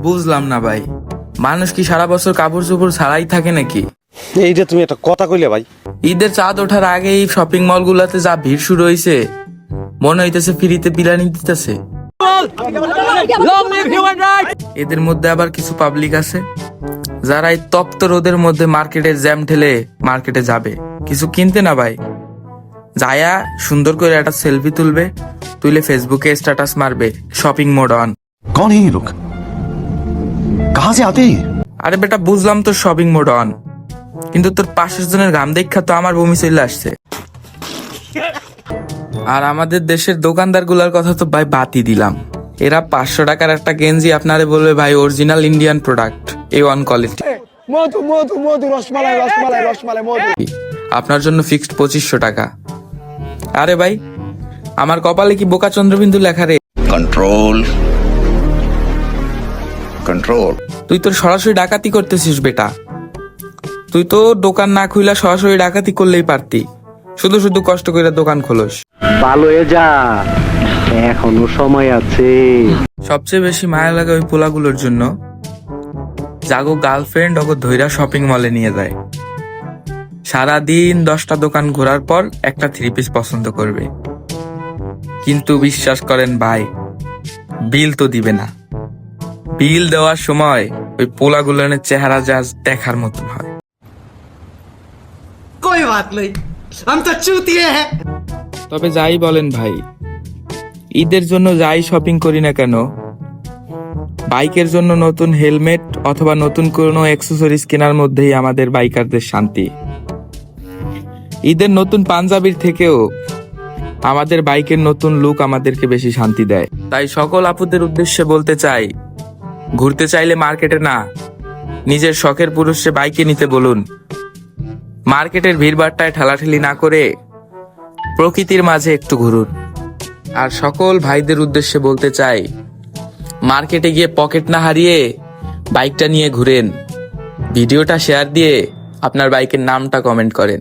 বুঝলাম না ভাই, মানুষ কি সারা বছর কাপড় চোপড় ছাড়াই থাকে নাকি? এইটা তুমি একটা কথা কইলে ভাই। ঈদের চাঁদ ওঠার আগেই শপিং মল গুলাতে যা ভিড় শুরু হয়েছে, মনে হইতেছে ফ্রিতে বিরিয়ানি দিতেছে। এদের মধ্যে আবার কিছু পাবলিক আছে যারা এই তপ্ত রোদের মধ্যে মার্কেটের জ্যাম ঠেলে মার্কেটে যাবে কিছু কিনতে না ভাই, যায়া সুন্দর করে একটা সেলফি তুলবে, তুলে ফেসবুকে স্ট্যাটাস মারবে শপিং মোড অন। कौन है ये लोग? कहां से आते हैं? আরে বেটা বুঝলাম তো শপিং মোড অন, কিন্তু তোর 500 জনের ঘাম দেখা তো আমার বমি চলে আসছে। আর আমাদের দেশের দোকানদার গুলার কথা তো ভাই বাতি দিলাম, এরা 500 টাকার একটা গেঞ্জি আপনারে বলবে ভাই original Indian product, A1 quality, মধু মধু মধু রসমালাই রসমালাই রসমালাই মধু, আপনার জন্য ফিক্সড 2500 টাকা। আরে ভাই আমার কপালে কি বোকা চন্দ্রবিন্দু লেখা রে? Control control. তুই তোর সরাসরি ডাকাতি করতেছিস বেটা, তুই তো দোকান না খুইলা সরাসরি ডাকাতি করলেই পারতি, শুধু শুধু কষ্ট করে দোকান খোলস। ভালো হয়ে যা, এখনো সময় আছে। সবচেয়ে বেশি মায়া লাগে ওই পোলাগুলোর জন্য যাগো গার্লফ্রেন্ড ওগো ধইরা শপিং মলে নিয়ে যায়, সারাদিন 10টা দোকান ঘোরার পর একটা 3 পিস পছন্দ করবে, কিন্তু বিশ্বাস করেন ভাই বিল তো দিবে না। বিল দেওয়ার সময় ওই পোলাগুলোর চেহারা যা দেখার মতন হয়। कोई बात नहीं, हम तो चूतिए हैं। তবে যাই বলেন ভাই, ঈদের জন্য যাই শপিং করি না কেন, বাইকের জন্য নতুন হেলমেট অথবা নতুন কোনো অ্যাক্সেসরিজ কেনার মধ্যেই আমাদের বাইকারদের শান্তি। ঈদের নতুন পাঞ্জাবির থেকেও আমাদের বাইকের নতুন লুক আমাদেরকে বেশি শান্তি দেয়। তাই সকল আপুদের উদ্দেশ্যে বলতে চাই, ঘুরতে চাইলে মার্কেটে না, নিজের শখের পুরুষে বাইকে নিতে বলুন। মার্কেটের ভিড়ভাট্টায় ঠেলাঠেলি না করে প্রকৃতির মাঝে একটু ঘুরুন। আর সকল ভাইদের উদ্দেশ্যে বলতে চাই, মার্কেটে গিয়ে পকেট না হারিয়ে বাইকটা নিয়ে ঘুরেন। ভিডিওটা শেয়ার দিয়ে আপনার বাইকের নামটা কমেন্ট করেন।